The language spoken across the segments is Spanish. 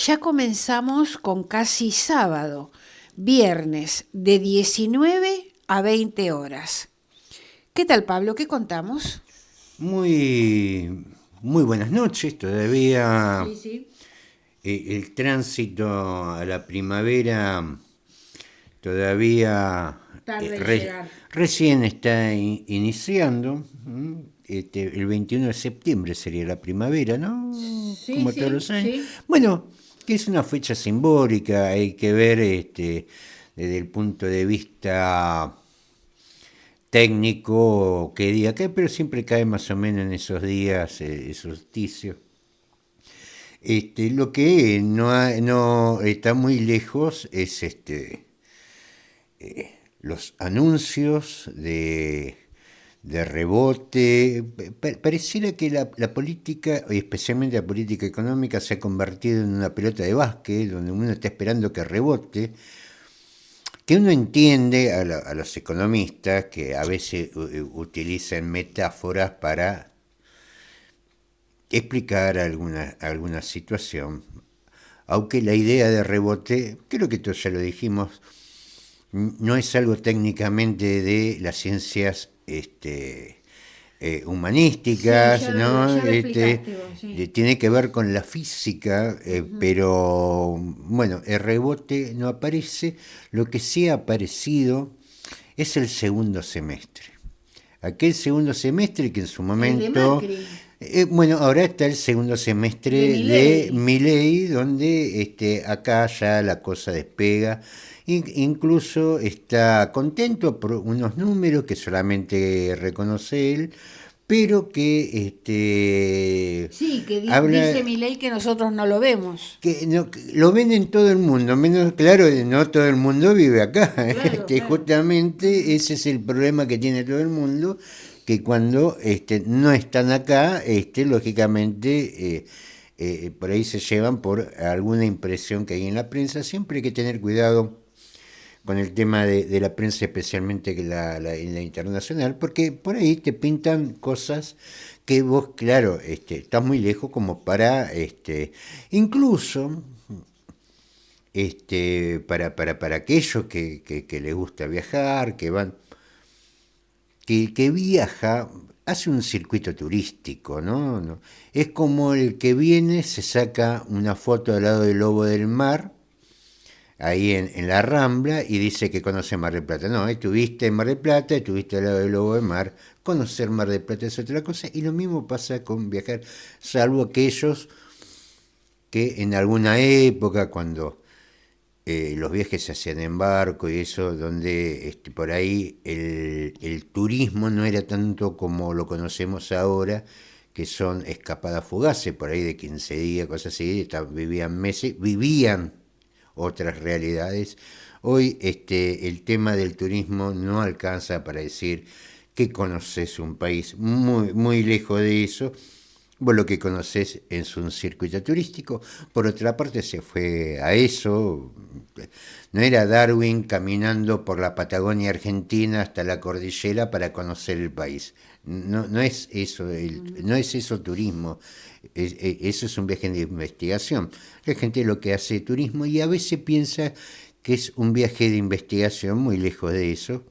Ya comenzamos con casi sábado, viernes de 19 a 20 horas. ¿Qué tal, Pablo? ¿Qué contamos? Muy buenas noches. Todavía Sí, sí. el tránsito a la primavera todavía Tarda en llegar. recién está iniciando. El 21 de septiembre sería la primavera, ¿no? Sí, Como todos sí, los años. sí. Bueno, que es una fecha simbólica, hay que ver desde el punto de vista técnico qué día cae, pero siempre cae más o menos en esos días, solsticio. Lo que no está muy lejos es los anuncios de rebote. Pareciera que la política, y especialmente la política económica, se ha convertido en una pelota de básquet donde uno está esperando que rebote, que uno entiende a los economistas que a veces utilizan metáforas para explicar alguna situación, aunque la idea de rebote, creo que esto ya lo dijimos, no es algo técnicamente de las ciencias Sí, humanísticas, ¿no? ya lo explicaste vos, sí. Tiene que ver con la física, pero bueno, el rebote no aparece. Lo que sí ha aparecido es el segundo semestre. Aquel segundo semestre que en su El de momento, Macri, bueno, ahora está el segundo de semestre de Milei. Milei, donde acá ya la cosa despega. Incluso está contento por unos números que solamente reconoce él, pero que Sí, que habla dice Milei que nosotros no lo vemos. que lo ven en todo el mundo, menos claro, no todo el mundo vive acá. Claro, claro. Justamente ese es el problema que tiene todo el mundo, que cuando no están acá, lógicamente por ahí se llevan por alguna impresión que hay en la prensa. Siempre hay que tener cuidado con el tema de la prensa, especialmente que en la internacional, porque por ahí te pintan cosas que vos, claro, estás muy lejos como para, incluso, para aquellos que les gusta viajar, que viaja, hace un circuito turístico, ¿no? Es como el que viene, se saca una foto al lado del lobo del mar, ahí en la Rambla, y dice que conoce Mar del Plata. No, estuviste en Mar del Plata, estuviste al lado del Lobo de Mar. Conocer Mar del Plata es otra cosa, y lo mismo pasa con viajar, salvo aquellos que en alguna época, cuando los viajes se hacían en barco y eso, donde por ahí el turismo no era tanto como lo conocemos ahora, que son escapadas fugaces, por ahí de 15 días, cosas así, vivían meses, vivían otras realidades. Hoy el tema del turismo no alcanza para decir que conoces un país, muy lejos de eso. Vos lo que conocés es un circuito turístico. Por otra parte, se fue a eso. No era Darwin caminando por la Patagonia Argentina hasta la cordillera para conocer el país. No es eso, no es eso turismo. Eso es un viaje de investigación. La gente lo que hace turismo y a veces piensa que es un viaje de investigación, muy lejos de eso.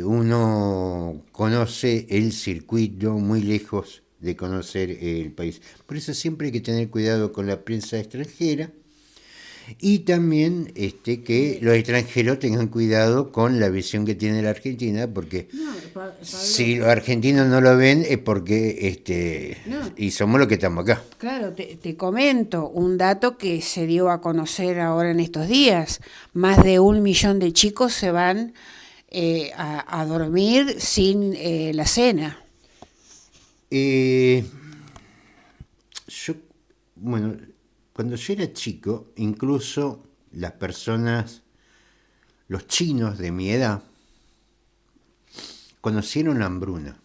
Uno conoce el circuito muy lejos de conocer el país. Por eso siempre hay que tener cuidado con la prensa extranjera y también que los extranjeros tengan cuidado con la visión que tiene la Argentina, porque No, si Pablo, los argentinos no lo ven es porque no. y somos los que estamos acá. Claro, te comento un dato que se dio a conocer ahora en estos días. Más de 1 millón de chicos se van a dormir sin la cena. Eh, yo, bueno, cuando yo era chico, incluso las personas, los chinos de mi edad, conocieron la hambruna.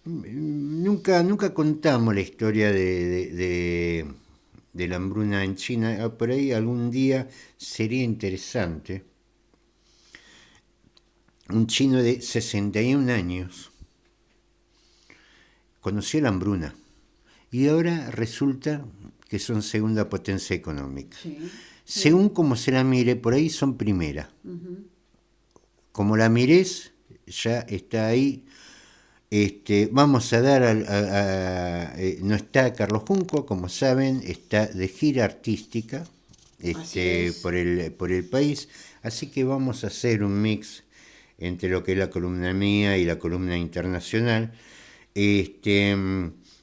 Nunca contamos la historia de la hambruna en China. Por ahí algún día sería interesante. Un chino de 61 años conoció la hambruna y ahora resulta que son segunda potencia económica. Sí, sí. Según como se la mire, por ahí son primera. Como la mires, ya está ahí. Vamos a dar no está Carlos Junco, como saben, está de gira artística Así es. por el país, así que vamos a hacer un mix entre lo que es la columna mía y la columna internacional,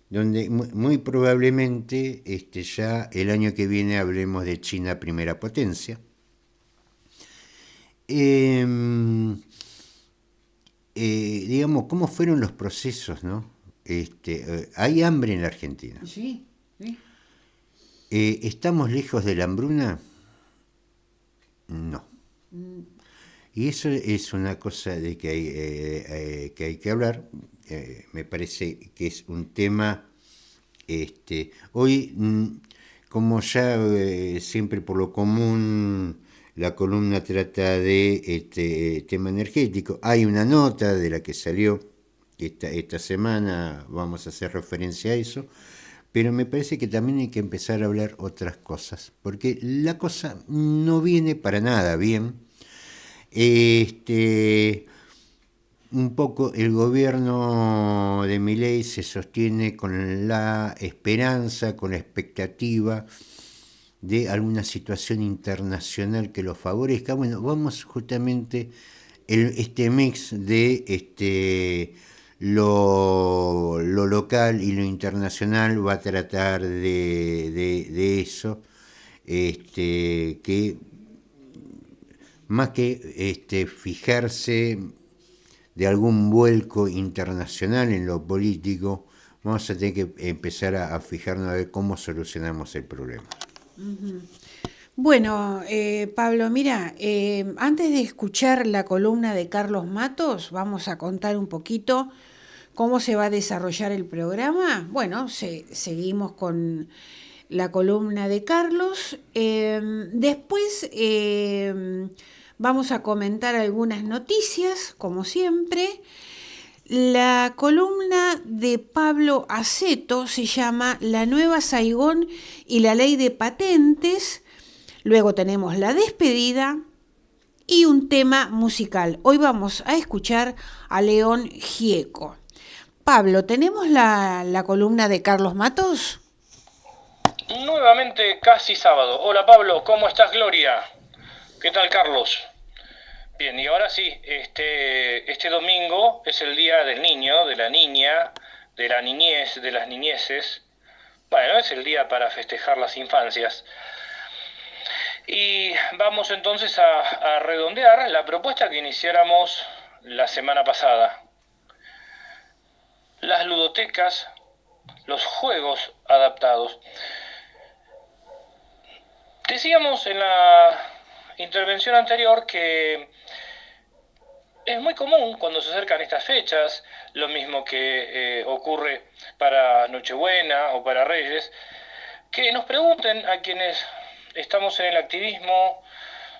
donde muy probablemente ya el año que viene hablemos de China primera potencia. Digamos, cómo fueron los procesos, ¿no? Hay hambre en la Argentina. Sí, sí. ¿Estamos lejos de la hambruna? No. Y eso es una cosa de que hay que hablar. Me parece que es un tema. Hoy, como ya siempre por lo común, la columna trata de tema energético. Hay una nota de la que salió esta semana, vamos a hacer referencia a eso, pero me parece que también hay que empezar a hablar otras cosas, porque la cosa no viene para nada bien. Un poco el gobierno de Milei se sostiene con la esperanza, con la expectativa de alguna situación internacional que lo favorezca. Bueno, vamos justamente este mix de lo local y lo internacional va a tratar de eso, que más que fijarse de algún vuelco internacional en lo político, vamos a tener que empezar a fijarnos a ver cómo solucionamos el problema. Bueno, Pablo, mira, antes de escuchar la columna de Carlos Matos, vamos a contar un poquito cómo se va a desarrollar el programa. Bueno, seguimos con la columna de Carlos. Después vamos a comentar algunas noticias, como siempre. La columna de Pablo Aceto se llama La nueva Saigón y la ley de patentes. Luego tenemos la despedida y un tema musical. Hoy vamos a escuchar a León Gieco. Pablo, ¿tenemos la columna de Carlos Matos? Nuevamente casi sábado. Hola Pablo, ¿cómo estás Gloria? ¿Qué tal Carlos? Bien, y ahora sí, este domingo es el día del niño, de la niña, de la niñez, de las niñeces. Bueno, es el día para festejar las infancias. Y vamos entonces a redondear la propuesta que iniciáramos la semana pasada. Las ludotecas, los juegos adaptados. Decíamos en la intervención anterior que es muy común cuando se acercan estas fechas, lo mismo que ocurre para Nochebuena o para Reyes, que nos pregunten a quienes estamos en el activismo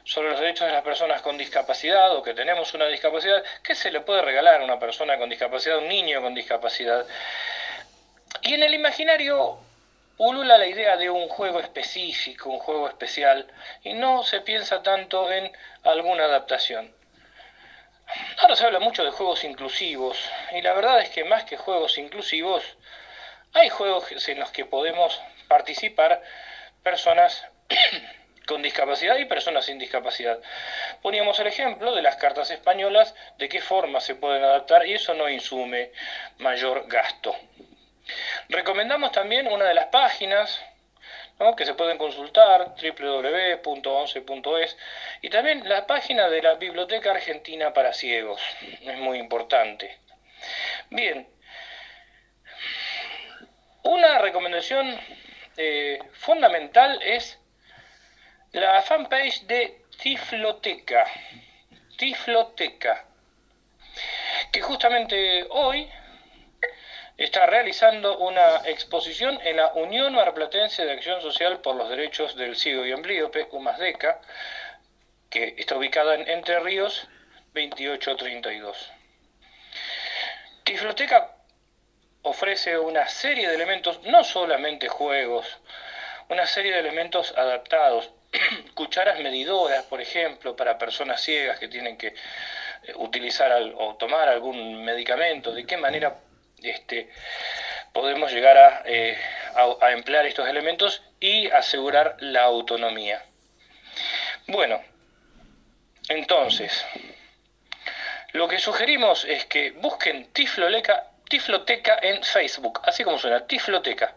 sobre los derechos de las personas con discapacidad o que tenemos una discapacidad, ¿qué se le puede regalar a una persona con discapacidad, a un niño con discapacidad? Y en el imaginario ulula la idea de un juego específico, un juego especial, y no se piensa tanto en alguna adaptación. Ahora se habla mucho de juegos inclusivos, y la verdad es que más que juegos inclusivos, hay juegos en los que podemos participar personas con discapacidad y personas sin discapacidad. Poníamos el ejemplo de las cartas españolas, de qué forma se pueden adaptar, y eso no insume mayor gasto. Recomendamos también una de las páginas, ¿no?, que se pueden consultar, www.once.es, y también la página de la Biblioteca Argentina para Ciegos, es muy importante. Bien, una recomendación fundamental es la fanpage de Tifloteca, que justamente hoy está realizando una exposición en la Unión Marplatense de Acción Social por los Derechos del Ciego y Amblíope, UMASDECA, que está ubicada en Entre Ríos 2832. Tifloteca ofrece una serie de elementos, no solamente juegos, una serie de elementos adaptados, cucharas medidoras, por ejemplo, para personas ciegas que tienen que utilizar o tomar algún medicamento, de qué manera podemos llegar a emplear estos elementos y asegurar la autonomía. Bueno, entonces, lo que sugerimos es que busquen Tifloteca en Facebook, así como suena, Tifloteca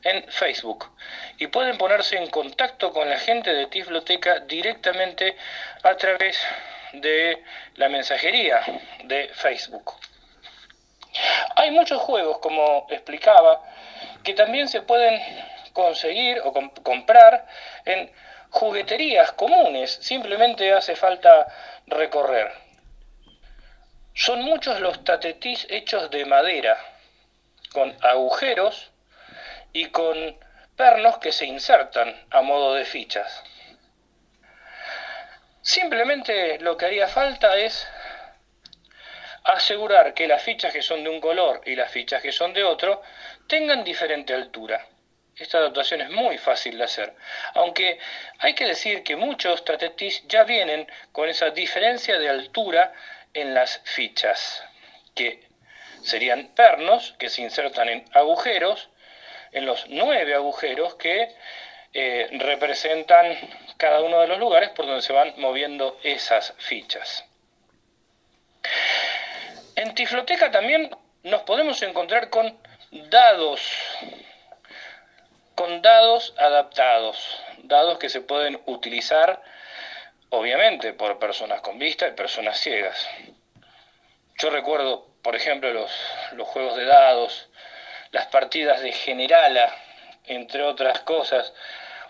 en Facebook, y pueden ponerse en contacto con la gente de Tifloteca directamente a través de la mensajería de Facebook. Hay muchos juegos, como explicaba, que también se pueden conseguir o comprar en jugueterías comunes, simplemente hace falta recorrer. Son muchos los tatetís hechos de madera, con agujeros y con pernos que se insertan a modo de fichas. Simplemente lo que haría falta es asegurar que las fichas que son de un color y las fichas que son de otro tengan diferente altura. Esta adaptación es muy fácil de hacer, aunque hay que decir que muchos tatetís ya vienen con esa diferencia de altura en las fichas, que serían pernos que se insertan en agujeros, en los 9 agujeros que representan cada uno de los lugares por donde se van moviendo esas fichas. En Tifloteca también nos podemos encontrar con dados adaptados, dados que se pueden utilizar obviamente por personas con vista y personas ciegas. Yo recuerdo, por ejemplo, los juegos de dados, las partidas de Generala, entre otras cosas,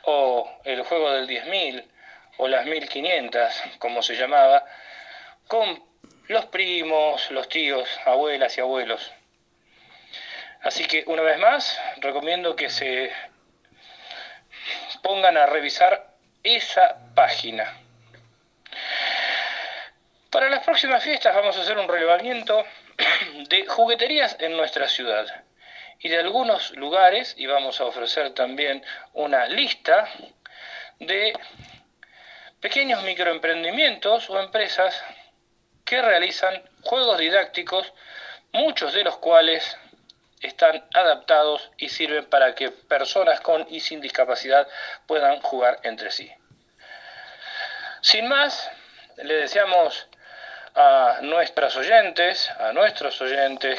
o el juego del 10.000 o las 1500, como se llamaba, con los primos, los tíos, abuelas y abuelos. Así que una vez más recomiendo que se pongan a revisar esa página. Para las próximas fiestas vamos a hacer un relevamiento de jugueterías en nuestra ciudad y de algunos lugares, y vamos a ofrecer también una lista de pequeños microemprendimientos o empresas que realizan juegos didácticos, muchos de los cuales están adaptados y sirven para que personas con y sin discapacidad puedan jugar entre sí. Sin más, le deseamos a nuestros oyentes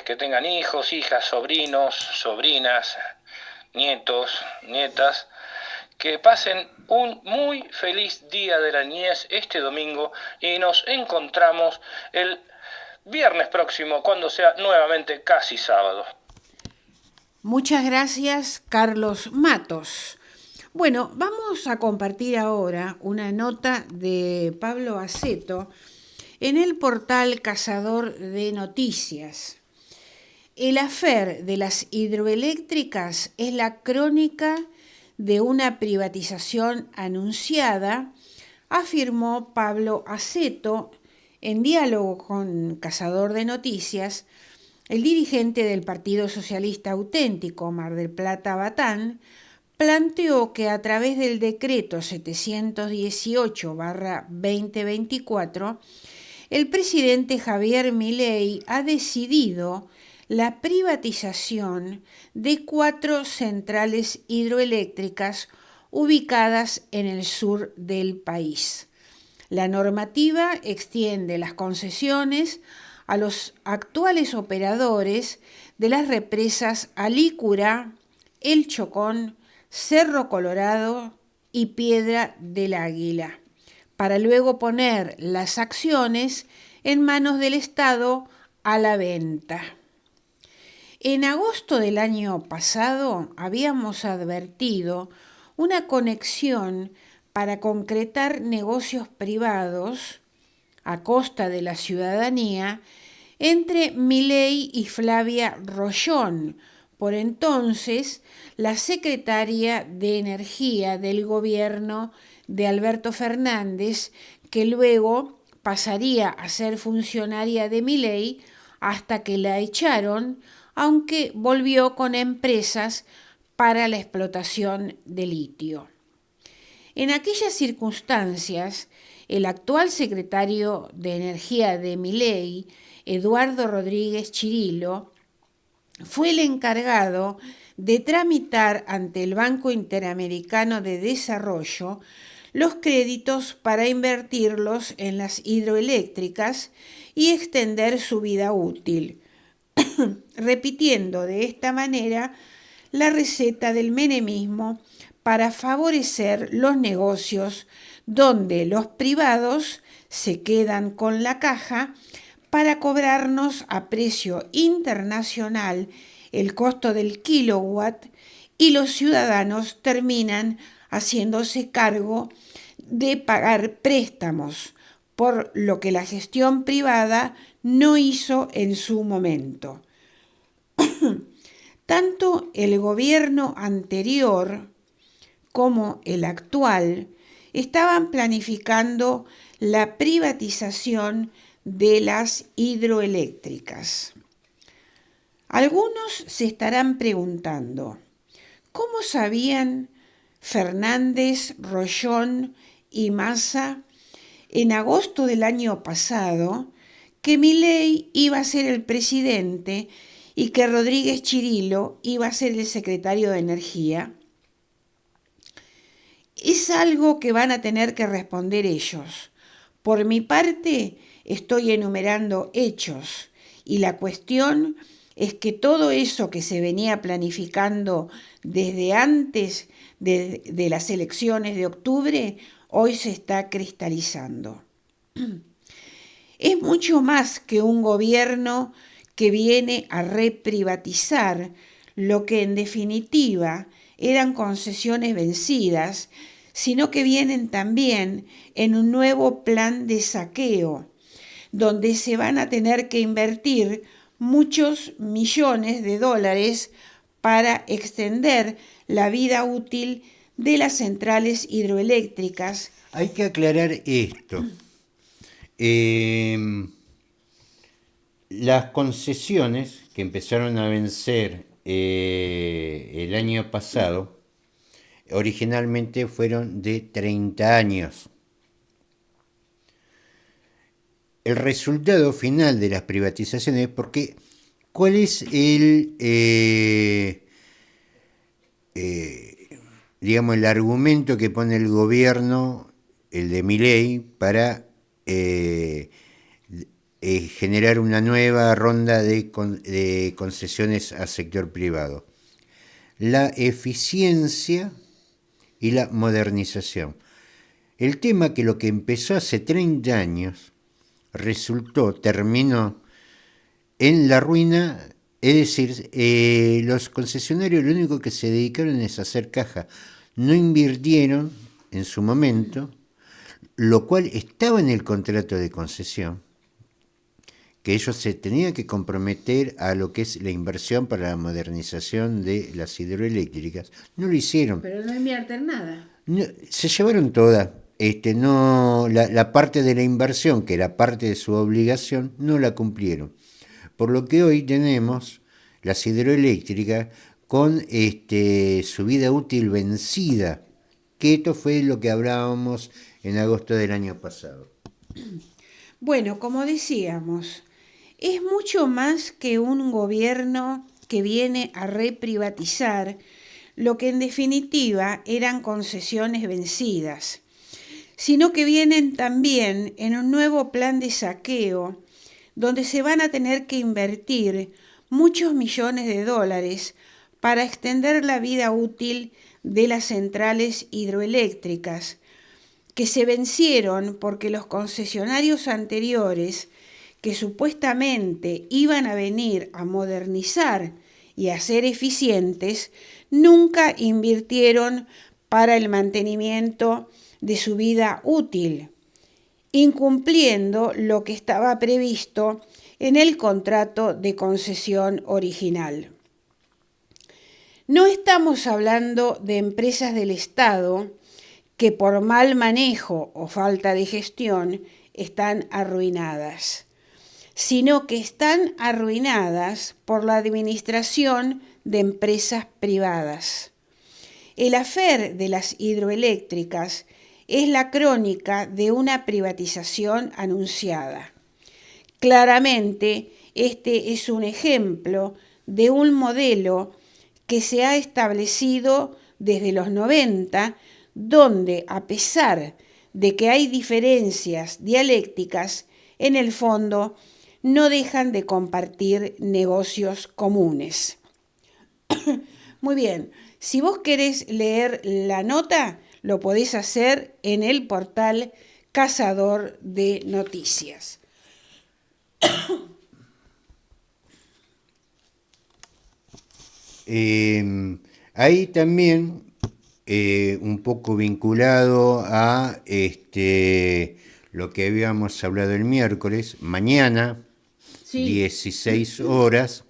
que tengan hijos, hijas, sobrinos, sobrinas, nietos, nietas, que pasen un muy feliz día de la niñez este domingo y nos encontramos el viernes próximo cuando sea nuevamente casi sábado. Muchas gracias, Carlos Matos. Bueno, vamos a compartir ahora una nota de Pablo Aceto en el portal Cazador de Noticias. El afer de las hidroeléctricas es la crónica de una privatización anunciada, afirmó Pablo Aceto en diálogo con Cazador de Noticias. El dirigente del Partido Socialista Auténtico Mar del Plata-Batán planteó que a través del decreto 718/2024, el presidente Javier Milei ha decidido la privatización de 4 centrales hidroeléctricas ubicadas en el sur del país. La normativa extiende las concesiones a los actuales operadores de las represas Alícura, El Chocón, Cerro Colorado y Piedra del Águila, para luego poner las acciones en manos del Estado a la venta. En agosto del año pasado habíamos advertido una conexión para concretar negocios privados a costa de la ciudadanía entre Milei y Flavia Rollón, por entonces la secretaria de Energía del gobierno de Alberto Fernández, que luego pasaría a ser funcionaria de Milei hasta que la echaron aunque volvió con empresas para la explotación de litio. En aquellas circunstancias, el actual secretario de Energía de Milei, Eduardo Rodríguez Chirilo, fue el encargado de tramitar ante el Banco Interamericano de Desarrollo los créditos para invertirlos en las hidroeléctricas y extender su vida útil, repitiendo de esta manera la receta del menemismo para favorecer los negocios donde los privados se quedan con la caja para cobrarnos a precio internacional el costo del kilowatt y los ciudadanos terminan haciéndose cargo de pagar préstamos, por lo que la gestión privada no hizo en su momento. Tanto el gobierno anterior como el actual estaban planificando la privatización de las hidroeléctricas. Algunos se estarán preguntando, ¿cómo sabían Fernández, Rollón y Massa en agosto del año pasado que Milei iba a ser el presidente y que Rodríguez Chirilo iba a ser el secretario de Energía? Es algo que van a tener que responder ellos. Por mi parte, estoy enumerando hechos y la cuestión es que todo eso que se venía planificando desde antes de las elecciones de octubre, hoy se está cristalizando. Es mucho más que un gobierno que viene a reprivatizar lo que en definitiva eran concesiones vencidas, sino que vienen también en un nuevo plan de saqueo, donde se van a tener que invertir muchos millones de dólares para extender la vida útil de las centrales hidroeléctricas. Hay que aclarar esto. Las concesiones que empezaron a vencer el año pasado, originalmente fueron de 30 años. El resultado final de las privatizaciones, porque ¿cuál es el argumento que pone el gobierno, el de Milei, para generar una nueva ronda de concesiones al sector privado? La eficiencia y la modernización. El tema que lo que empezó hace 30 años terminó en la ruina, es decir, los concesionarios lo único que se dedicaron es a hacer caja, no invirtieron en su momento, lo cual estaba en el contrato de concesión, que ellos se tenían que comprometer a lo que es la inversión para la modernización de las hidroeléctricas. No lo hicieron. Pero no invierten nada. No, se llevaron toda. La parte de la inversión, que era parte de su obligación, no la cumplieron. Por lo que hoy tenemos las hidroeléctricas con su vida útil vencida, que esto fue lo que hablábamos en agosto del año pasado. Bueno, como decíamos, es mucho más que un gobierno que viene a reprivatizar lo que en definitiva eran concesiones vencidas, sino que vienen también en un nuevo plan de saqueo donde se van a tener que invertir muchos millones de dólares para extender la vida útil de las centrales hidroeléctricas, que se vencieron porque los concesionarios anteriores, que supuestamente iban a venir a modernizar y a ser eficientes, nunca invirtieron para el mantenimiento de su vida útil, incumpliendo lo que estaba previsto en el contrato de concesión original. No estamos hablando de empresas del Estado que por mal manejo o falta de gestión están arruinadas. sino que están arruinadas por la administración de empresas privadas. El afer de las hidroeléctricas es la crónica de una privatización anunciada. Claramente, este es un ejemplo de un modelo que se ha establecido desde los 90, donde, a pesar de que hay diferencias dialécticas, en el fondo no dejan de compartir negocios comunes. Muy bien, si vos querés leer la nota, lo podés hacer en el portal Cazador de Noticias. Ahí también, un poco vinculado a lo que habíamos hablado el miércoles, mañana, Sí. 16 horas,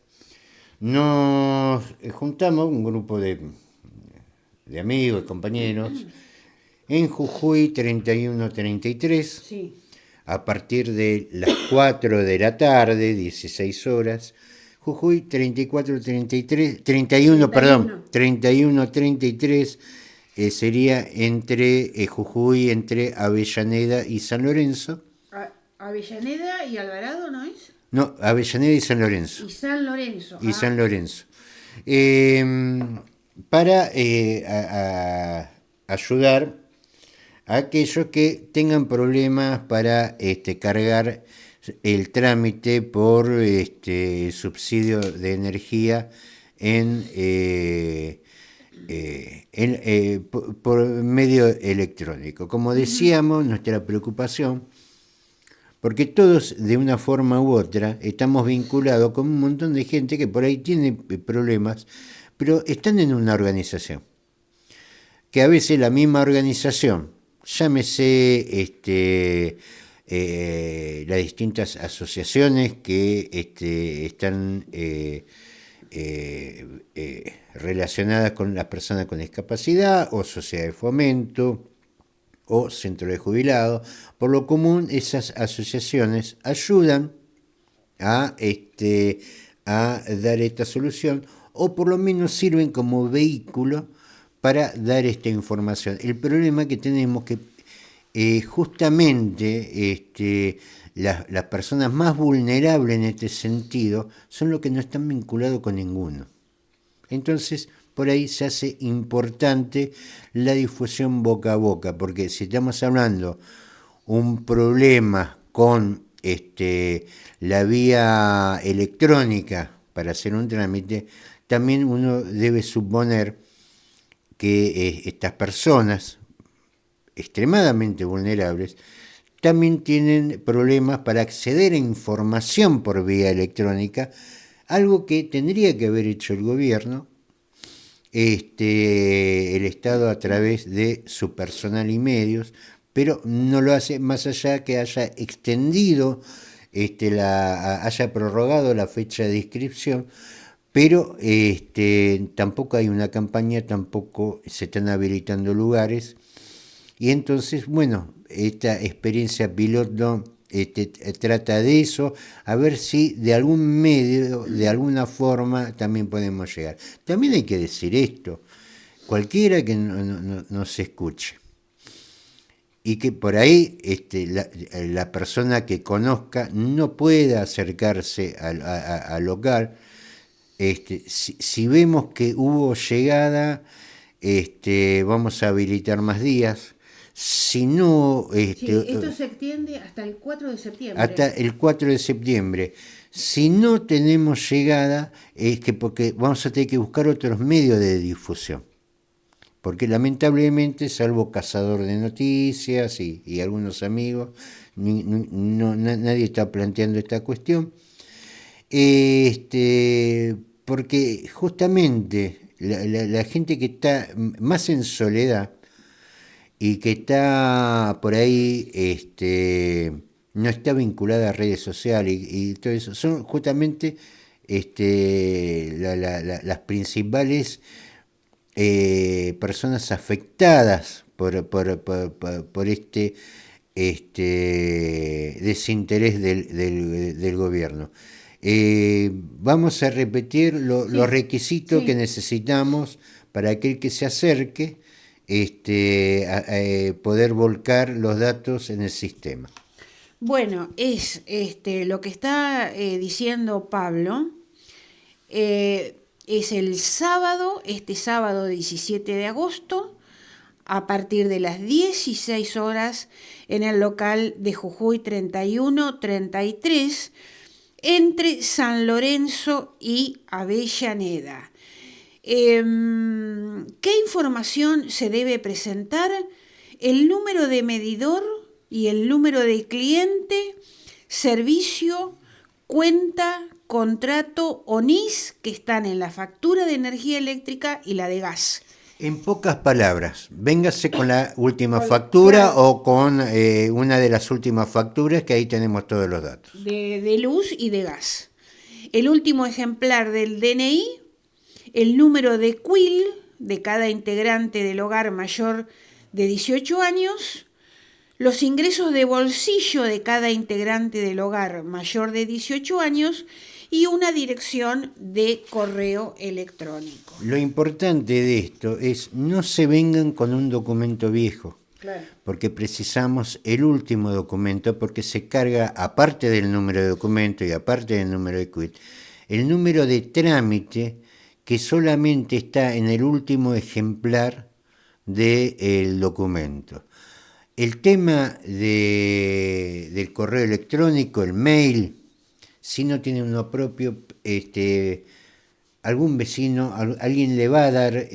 nos juntamos un grupo de amigos, compañeros, en Jujuy 3133, Sí. a partir de las 4 de la tarde, 16 horas. Jujuy 3133, sería entre Jujuy, entre Avellaneda y San Lorenzo. Avellaneda y Alvarado, ¿no es? No, Avellaneda y San Lorenzo. Y San Lorenzo. Y San Lorenzo. Para ayudar a aquellos que tengan problemas para por el trámite por subsidio de energía por medio electrónico. Como decíamos, nuestra preocupación, porque todos de una forma u otra estamos vinculados con un montón de gente que por ahí tiene problemas, pero están en una organización, que a veces la misma organización, llámese las distintas asociaciones que están relacionadas con las personas con discapacidad, o sociedad de fomento, o centro de jubilados. Por lo común, esas asociaciones ayudan a dar esta solución, o por lo menos sirven como vehículo para dar esta información. El problema que tenemos que justamente las personas más vulnerables en este sentido son los que no están vinculados con ninguno. Entonces, por ahí se hace importante la difusión boca a boca, porque si estamos hablando un problema con la vía electrónica para hacer un trámite, también uno debe suponer que estas personas extremadamente vulnerables también tienen problemas para acceder a información por vía electrónica, algo que tendría que haber hecho el gobierno, el Estado a través de su personal y medios, pero no lo hace, más allá que haya extendido, haya prorrogado la fecha de inscripción, pero tampoco hay una campaña, tampoco se están habilitando lugares. Y entonces, bueno, esta experiencia piloto trata de eso, a ver si de algún medio, de alguna forma, también podemos llegar. También hay que decir esto, cualquiera que nos escuche, y que por ahí la persona que conozca no pueda acercarse al local, si vemos que hubo llegada, vamos a habilitar más días. Si no, esto se extiende hasta el 4 de septiembre. Hasta el 4 de septiembre. Si no tenemos llegada, es que porque vamos a tener que buscar otros medios de difusión. Porque lamentablemente, salvo Cazador de Noticias y algunos amigos, nadie está planteando esta cuestión. Porque justamente la gente que está más en soledad y que está por ahí, no está vinculada a redes sociales y todo eso, son justamente las principales personas afectadas por desinterés del gobierno. Vamos a repetir los requisitos que necesitamos para aquel que se acerque a poder volcar los datos en el sistema. Bueno, es lo que está diciendo Pablo. Es el sábado, este sábado 17 de agosto, a partir de las 16 horas, en el local de Jujuy 3133, entre San Lorenzo y Avellaneda. ¿Qué información se debe presentar? El número de medidor y el número de cliente, servicio, cuenta, contrato o NIS que están en la factura de energía eléctrica y la de gas. En pocas palabras, véngase con la última factura o con una de las últimas facturas, que ahí tenemos todos los datos. De luz y de gas. El último ejemplar del DNI, el número de CUIL de cada integrante del hogar mayor de 18 años, los ingresos de bolsillo de cada integrante del hogar mayor de 18 años y una dirección de correo electrónico. Lo importante de esto es no se vengan con un documento viejo, claro, porque precisamos el último documento, porque se carga, aparte del número de documento y aparte del número de quit, el número de trámite que solamente está en el último ejemplar del documento. El tema del correo electrónico, el mail, si no tiene uno propio, algún vecino, alguien le va a dar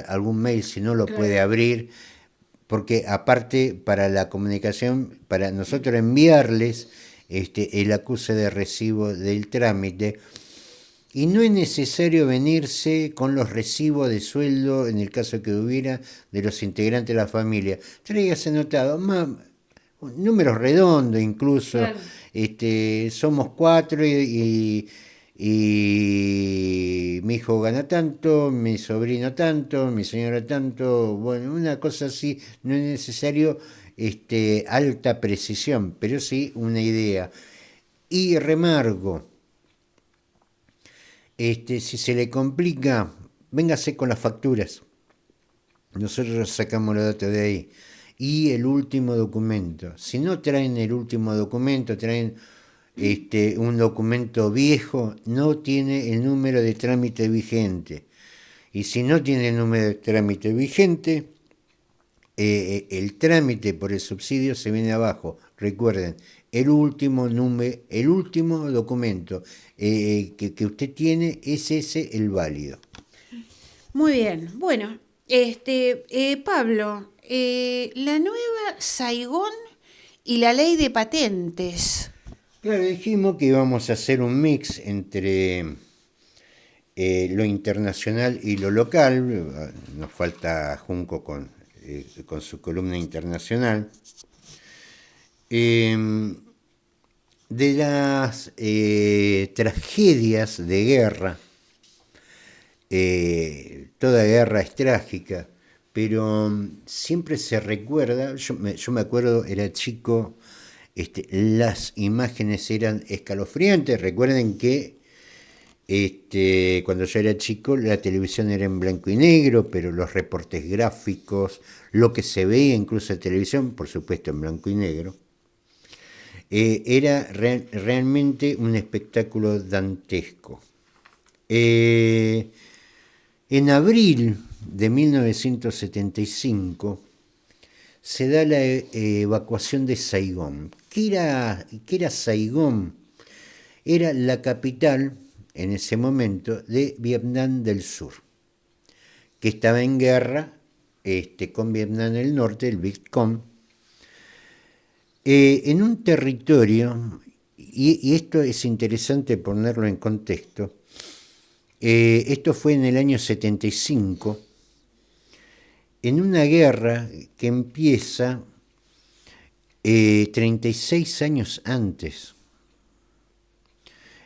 algún mail si no lo puede abrir, porque aparte para la comunicación, para nosotros enviarles el acuse de recibo del trámite, y no es necesario venirse con los recibos de sueldo, en el caso que hubiera, de los integrantes de la familia. Tráigase anotado, números redondos incluso, claro. Somos 4 y mi hijo gana tanto, mi sobrino tanto, mi señora tanto, bueno, una cosa así, no es necesario alta precisión, pero sí una idea. Y remarco, si se le complica, véngase con las facturas. Nosotros sacamos los datos de ahí. Y el último documento. Si no traen el último documento, traen un documento viejo, no tiene el número de trámite vigente. Y si no tiene el número de trámite vigente, el trámite por el subsidio se viene abajo. Recuerden, el último documento que usted tiene es ese el válido. Muy bien. Bueno, Pablo, la nueva Saigón y la ley de patentes. Claro, dijimos que íbamos a hacer un mix entre lo internacional y lo local. Nos falta Junco con su columna internacional. De las tragedias de guerra, toda guerra es trágica, pero siempre se recuerda, yo me acuerdo, era chico, las imágenes eran escalofriantes. Recuerden que cuando yo era chico la televisión era en blanco y negro, pero los reportes gráficos, lo que se veía incluso en televisión, por supuesto en blanco y negro, era realmente un espectáculo dantesco. En abril de 1975 se da la evacuación de Saigón. ¿Qué era Saigón? Era la capital en ese momento de Vietnam del Sur, que estaba en guerra con Vietnam del Norte, el Vietcong, en un territorio, y esto es interesante ponerlo en contexto, esto fue en el año 75, en una guerra que empieza 36 años antes.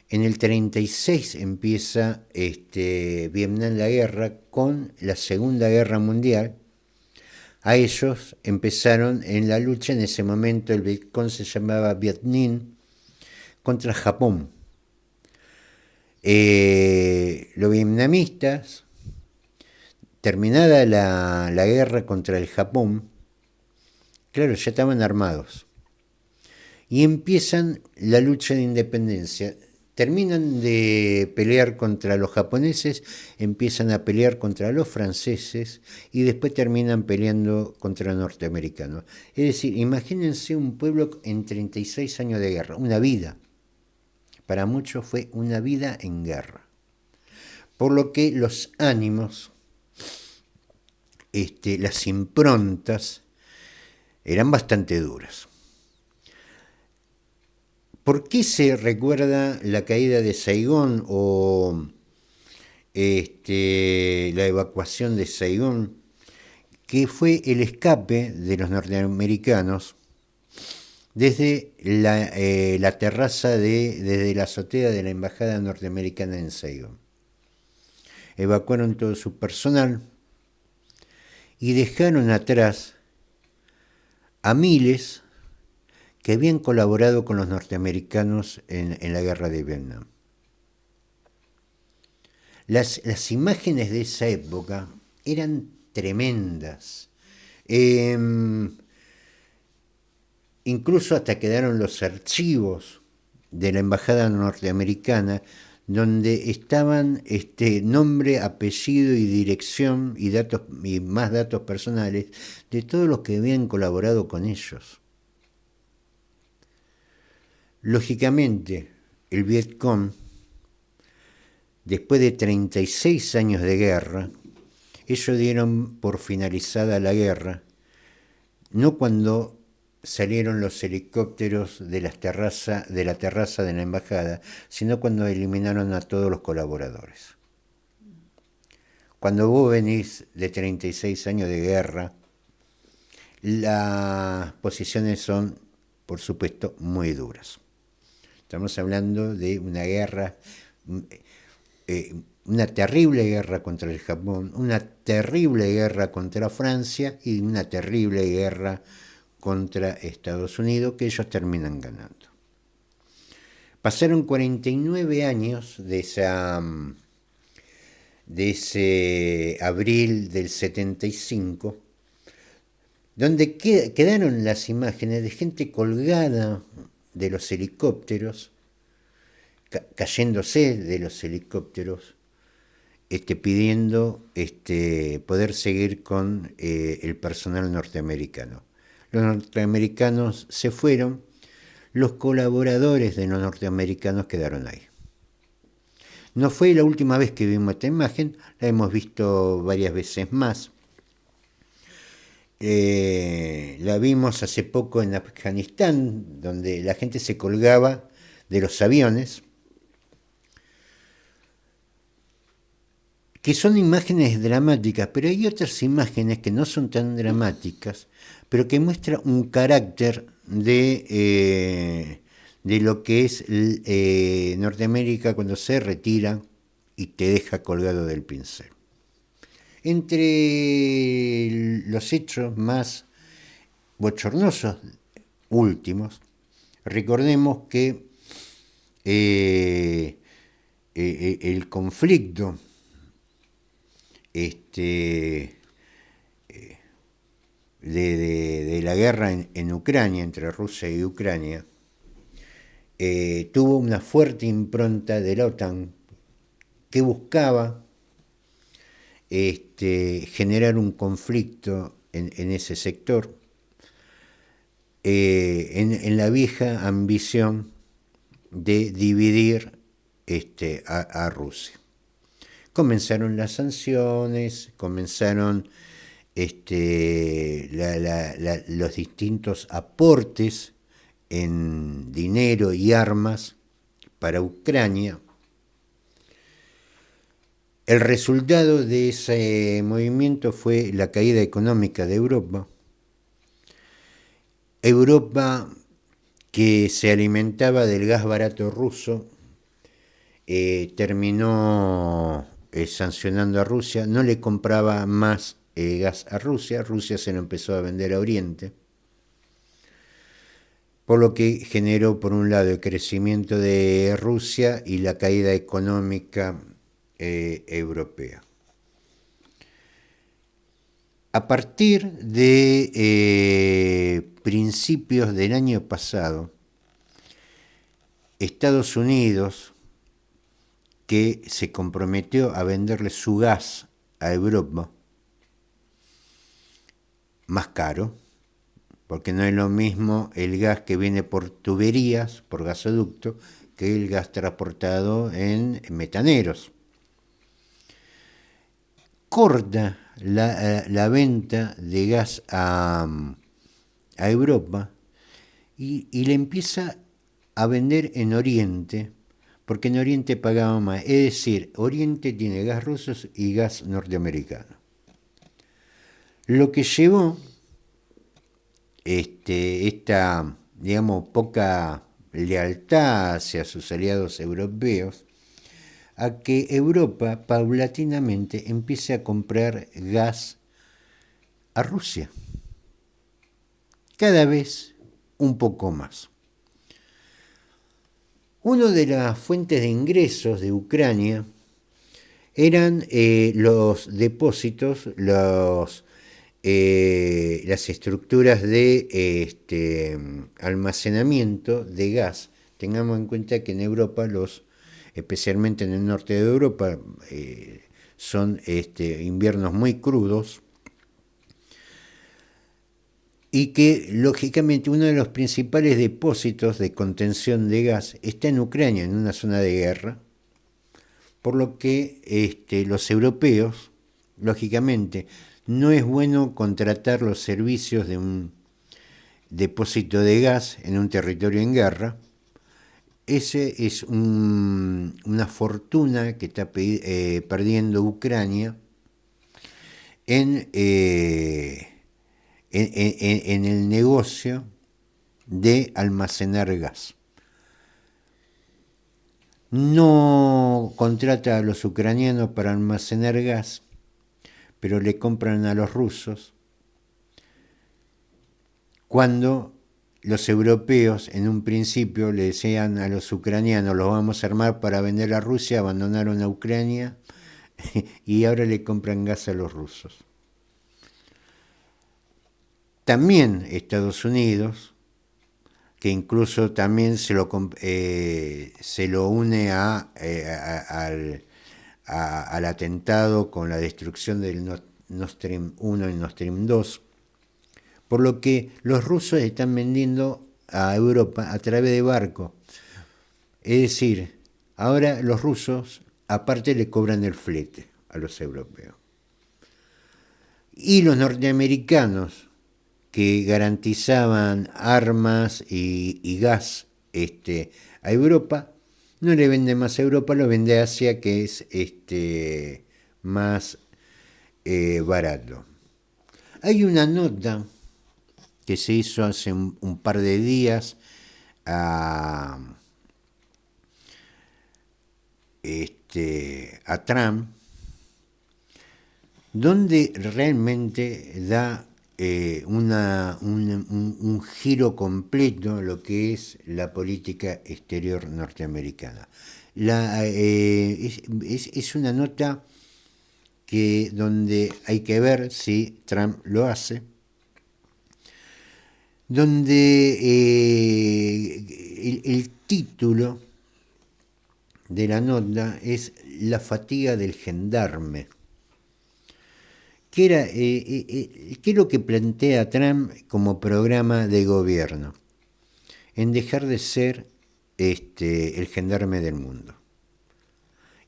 En el 36 empieza Vietnam la guerra con la Segunda Guerra Mundial, a ellos empezaron en la lucha. En ese momento el Vietcong se llamaba Viet Minh, contra Japón. Los vietnamitas, terminada la guerra contra el Japón, claro, ya estaban armados y empiezan la lucha de independencia. Terminan de pelear contra los japoneses, empiezan a pelear contra los franceses y después terminan peleando contra los norteamericanos. Es decir, imagínense un pueblo en 36 años de guerra, una vida. Para muchos fue una vida en guerra. Por lo que los ánimos, las improntas, eran bastante duras. ¿Por qué se recuerda la caída de Saigón o la evacuación de Saigón? Que fue el escape de los norteamericanos desde la terraza, desde la azotea de la embajada norteamericana en Saigón. Evacuaron todo su personal y dejaron atrás a miles que habían colaborado con los norteamericanos en la guerra de Vietnam. Las imágenes de esa época eran tremendas. Incluso hasta quedaron los archivos de la embajada norteamericana, donde estaban nombre, apellido y dirección y datos y más datos personales de todos los que habían colaborado con ellos. Lógicamente, el Vietcong, después de 36 años de guerra, ellos dieron por finalizada la guerra, no cuando salieron los helicópteros de la terraza de la embajada, sino cuando eliminaron a todos los colaboradores. Cuando vos venís de 36 años de guerra, las posiciones son, por supuesto, muy duras. Estamos hablando de una guerra, una terrible guerra contra el Japón, una terrible guerra contra Francia y una terrible guerra contra Estados Unidos, que ellos terminan ganando. Pasaron 49 años de ese abril del 75, donde quedaron las imágenes de gente colgada de los helicópteros, cayéndose de los helicópteros, pidiendo poder seguir con el personal norteamericano. Los norteamericanos se fueron, los colaboradores de los norteamericanos quedaron ahí. No fue la última vez que vimos esta imagen, la hemos visto varias veces más. La vimos hace poco en Afganistán, donde la gente se colgaba de los aviones, que son imágenes dramáticas, pero hay otras imágenes que no son tan dramáticas, pero que muestran un carácter de lo que es Norteamérica cuando se retira y te deja colgado del pincel. Entre los hechos más bochornosos últimos, recordemos que el conflicto de la guerra en Ucrania, entre Rusia y Ucrania, tuvo una fuerte impronta de la OTAN que buscaba generar un conflicto en ese sector, en la vieja ambición de dividir a Rusia. Comenzaron las sanciones, comenzaron los distintos aportes en dinero y armas para Ucrania. El resultado de ese movimiento fue la caída económica de Europa. Europa, que se alimentaba del gas barato ruso, terminó sancionando a Rusia, no le compraba más gas a Rusia. Rusia se lo empezó a vender a Oriente, por lo que generó, por un lado, el crecimiento de Rusia y la caída económica europea. A partir de principios del año pasado, Estados Unidos, que se comprometió a venderle su gas a Europa más caro, porque no es lo mismo el gas que viene por tuberías, por gasoducto, que el gas transportado en metaneros. Corta la venta de gas a Europa y le empieza a vender en Oriente, porque en Oriente pagaba más. Es decir, Oriente tiene gas ruso y gas norteamericano. Lo que llevó esta, digamos, poca lealtad hacia sus aliados europeos a que Europa paulatinamente empiece a comprar gas a Rusia, cada vez un poco más. Una de las fuentes de ingresos de Ucrania eran los depósitos, las estructuras de almacenamiento de gas. Tengamos en cuenta que en Europa, especialmente en el norte de Europa, son inviernos muy crudos, y que lógicamente uno de los principales depósitos de contención de gas está en Ucrania, en una zona de guerra, por lo que los europeos, lógicamente, no es bueno contratar los servicios de un depósito de gas en un territorio en guerra. Ese es una fortuna que está perdiendo Ucrania en el negocio de almacenar gas. No contrata a los ucranianos para almacenar gas, pero le compran a los rusos, cuando los europeos en un principio le decían a los ucranianos: los vamos a armar para vender a Rusia, abandonaron a Ucrania y ahora le compran gas a los rusos. También Estados Unidos, que incluso también se lo une al atentado con la destrucción del Nord Stream 1 y Nord Stream 2, por lo que los rusos están vendiendo a Europa a través de barco. Es decir, ahora los rusos aparte le cobran el flete a los europeos. Y los norteamericanos, que garantizaban armas y gas a Europa, no le vende más a Europa, lo vende a Asia, que es más barato. Hay una nota que se hizo hace un par de días a Trump, donde realmente da un giro completo a lo que es la política exterior norteamericana. Es una nota donde hay que ver si Trump lo hace, donde el título de la nota es La fatiga del gendarme. ¿Qué es lo que plantea Trump como programa de gobierno? En dejar de ser el gendarme del mundo.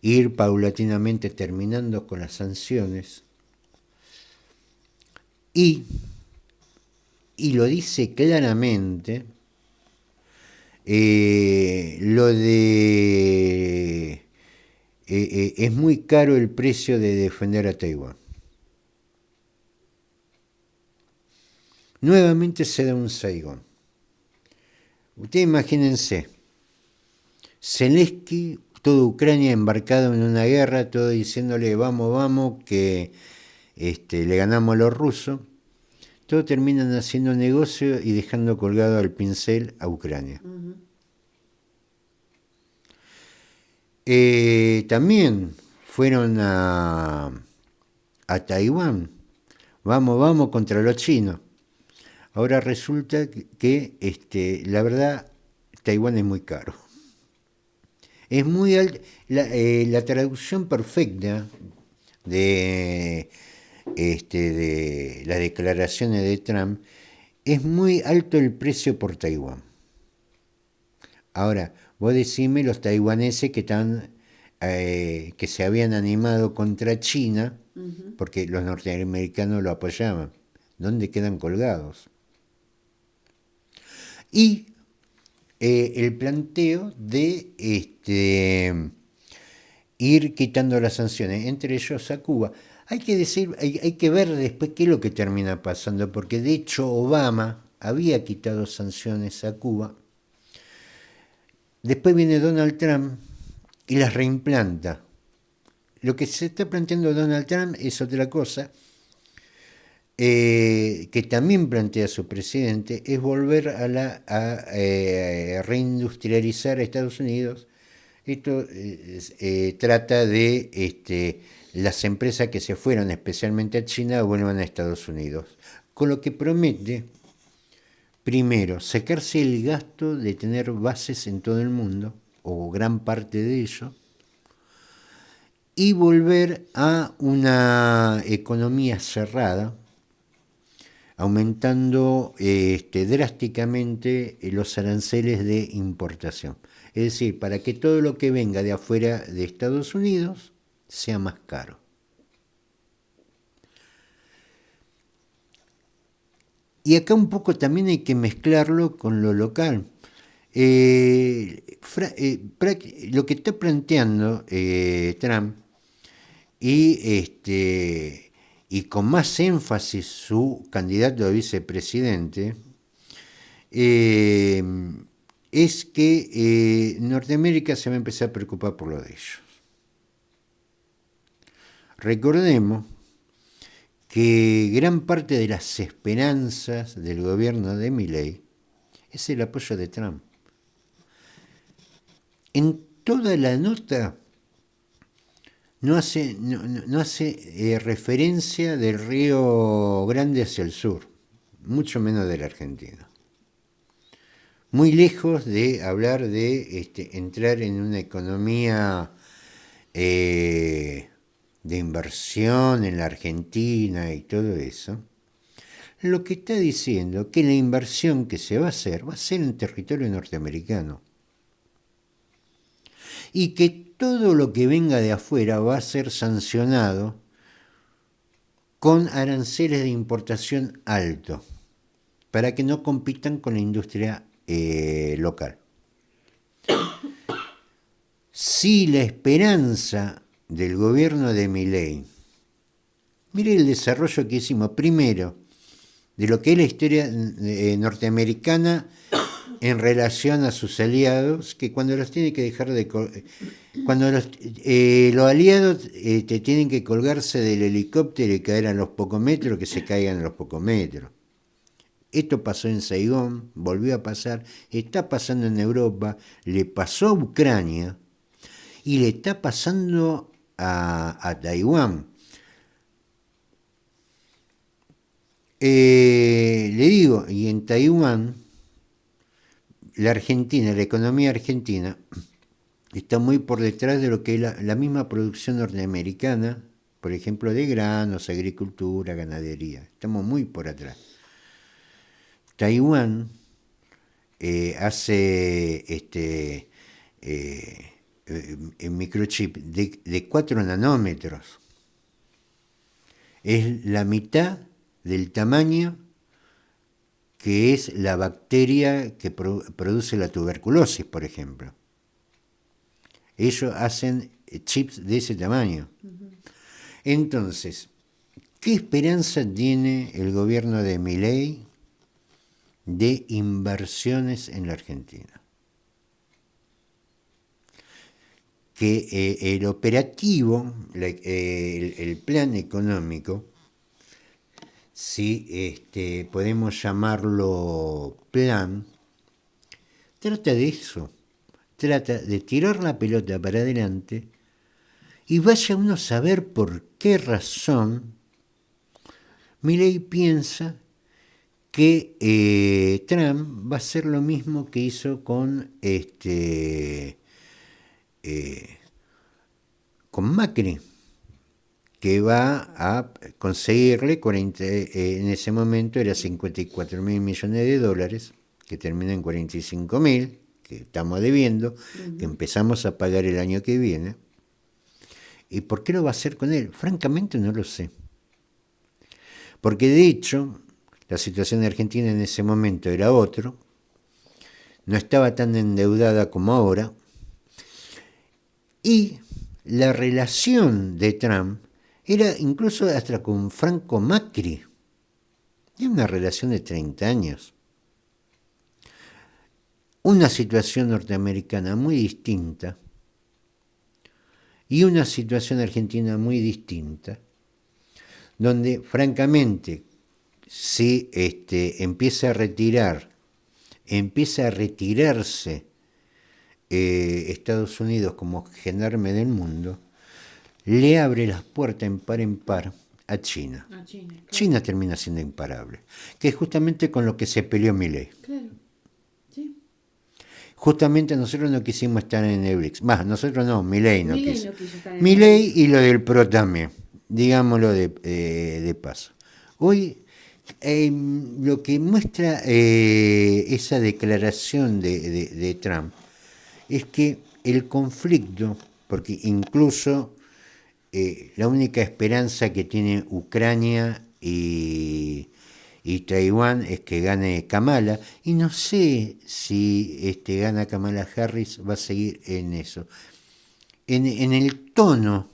Ir paulatinamente terminando con las sanciones y lo dice claramente, lo de es muy caro el precio de defender a Taiwán. Nuevamente se da un Saigón. Ustedes imagínense, Zelensky, toda Ucrania embarcado en una guerra, todo diciéndole vamos, que le ganamos a los rusos, todos terminan haciendo negocio y dejando colgado al pincel a Ucrania. También fueron a Taiwán. Vamos contra los chinos. Ahora resulta que la verdad, Taiwán es muy caro. Es muy alto. La traducción perfecta de las declaraciones de Trump es muy alto el precio por Taiwán. Ahora, vos decime los taiwaneses que se habían animado contra China, porque los norteamericanos lo apoyaban. ¿Dónde quedan colgados? Y el planteo de ir quitando las sanciones, entre ellos a Cuba. Hay que ver después qué es lo que termina pasando, porque de hecho Obama había quitado sanciones a Cuba. Después viene Donald Trump y las reimplanta. Lo que se está planteando Donald Trump es otra cosa, que también plantea su presidente, es volver a reindustrializar a Estados Unidos. Esto trata de las empresas que se fueron especialmente a China vuelvan a Estados Unidos, con lo que promete, primero, sacarse el gasto de tener bases en todo el mundo, o gran parte de ello, y volver a una economía cerrada, aumentando drásticamente los aranceles de importación. Es decir, para que todo lo que venga de afuera de Estados Unidos sea más caro. Y acá un poco también hay que mezclarlo con lo local. Lo que está planteando Trump y con más énfasis su candidato a vicepresidente, es que Norteamérica se va a empezar a preocupar por lo de ellos. Recordemos que gran parte de las esperanzas del gobierno de Milei es el apoyo de Trump. En toda la nota no hace referencia del Río Grande hacia el sur, mucho menos de la Argentina. Muy lejos de hablar de entrar en una economía de inversión en la Argentina y todo eso, lo que está diciendo que la inversión que se va a hacer en territorio norteamericano. Y que todo lo que venga de afuera va a ser sancionado con aranceles de importación altos, para que no compitan con la industria local. Si la esperanza del gobierno de Milei, mire el desarrollo que hicimos primero de lo que es la historia norteamericana en relación a sus aliados, que cuando los tiene que dejar de... Cuando los aliados tienen que colgarse del helicóptero y caer a los pocos metros, que se caigan a los pocos metros. Esto pasó en Saigón, volvió a pasar, está pasando en Europa, le pasó a Ucrania y le está pasando a Taiwán. Le digo, y en Taiwán, la economía argentina, está muy por detrás de lo que es la misma producción norteamericana, por ejemplo, de granos, agricultura, ganadería. Estamos muy por atrás. Taiwán hace microchip de 4 nanómetros. Es la mitad del tamaño que es la bacteria que produce la tuberculosis, por ejemplo. Ellos hacen chips de ese tamaño. Entonces, ¿qué esperanza tiene el gobierno de Milei de inversiones en la Argentina? Que el operativo, el plan económico, si podemos llamarlo plan, trata de eso, trata de tirar la pelota para adelante y vaya uno a saber por qué razón Milei piensa que Trump va a hacer lo mismo que hizo con Macri, que va a conseguirle 40, en ese momento era 54.000 millones de dólares, que termina en 45.000, que estamos debiendo, que empezamos a pagar el año que viene. ¿Y por qué lo va a hacer con él? Francamente no lo sé. Porque de hecho, la situación de Argentina en ese momento era otro, no estaba tan endeudada como ahora, y la relación de Trump era incluso hasta con Franco Macri. Era una relación de 30 años. Una situación norteamericana muy distinta y una situación argentina muy distinta, donde francamente si empieza a retirarse Estados Unidos como gendarme del mundo, le abre las puertas en par a China. Claro. China termina siendo imparable, que es justamente con lo que se peleó Milei. Claro, sí. Justamente nosotros no quisimos estar en el BRICS. Más, nosotros no, Milei no quiso. No quiso estar en Milei y lo del PRO también, digámoslo de paso. Hoy lo que muestra esa declaración de Trump es que el conflicto, porque incluso la única esperanza que tiene Ucrania y Taiwán es que gane Kamala, y no sé si gana Kamala Harris, va a seguir en eso. En el tono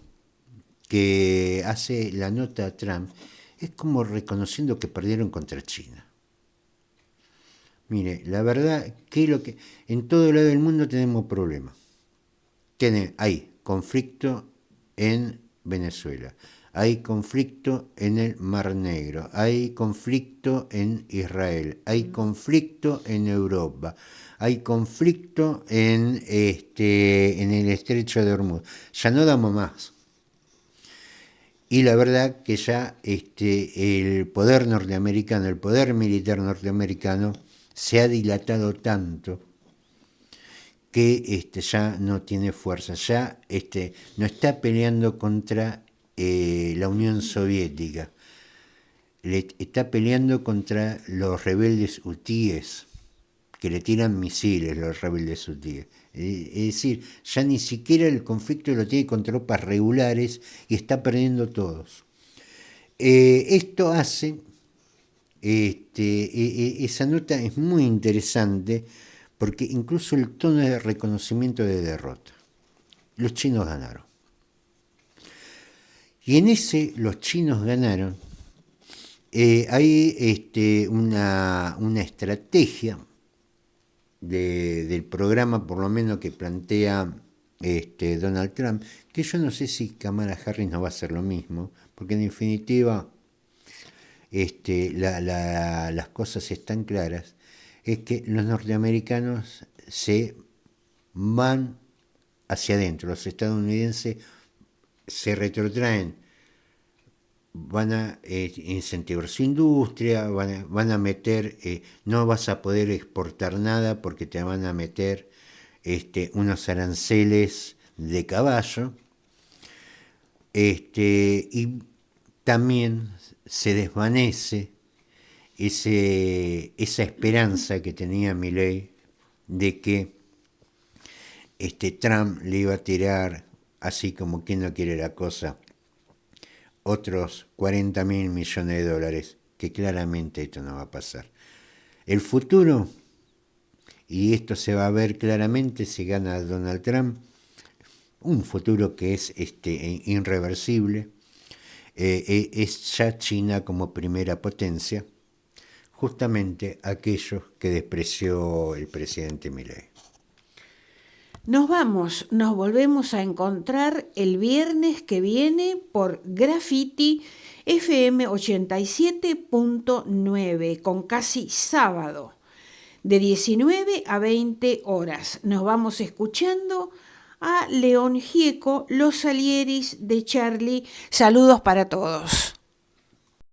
que hace la nota a Trump, es como reconociendo que perdieron contra China. Mire, la verdad que en todo lado del mundo tenemos problemas. Hay conflicto en Venezuela, hay conflicto en el Mar Negro, hay conflicto en Israel, hay conflicto en Europa, hay conflicto en el estrecho de Hormuz. Ya no damos más. Y la verdad que ya el poder norteamericano, el poder militar norteamericano, se ha dilatado tanto que ya no tiene fuerza, ya no está peleando contra la Unión Soviética, está peleando contra los rebeldes hutíes, que le tiran misiles los rebeldes hutíes. Es decir, ya ni siquiera el conflicto lo tiene con tropas regulares y está perdiendo todos. Esto hace, esa nota es muy interesante porque incluso el tono de reconocimiento de derrota. Los chinos ganaron. Y en ese, los chinos ganaron, hay una estrategia del programa, por lo menos que plantea Donald Trump, que yo no sé si Kamala Harris no va a hacer lo mismo, porque en definitiva las cosas están claras, es que los norteamericanos se van hacia adentro, los estadounidenses se retrotraen, van a incentivar su industria, van a meter, no vas a poder exportar nada porque te van a meter unos aranceles de caballo, y también se desvanece esa esperanza que tenía Milei de que Trump le iba a tirar, así como quien no quiere la cosa, otros 40.000 millones de dólares, que claramente esto no va a pasar. El futuro, y esto se va a ver claramente si gana Donald Trump, un futuro que es irreversible, es ya China como primera potencia, justamente aquellos que despreció el presidente Milei. Nos vamos, nos volvemos a encontrar el viernes que viene por Graffiti FM 87.9 con casi sábado, de 19 a 20 horas. Nos vamos escuchando a León Gieco, Los Salieris de Charlie. Saludos para todos.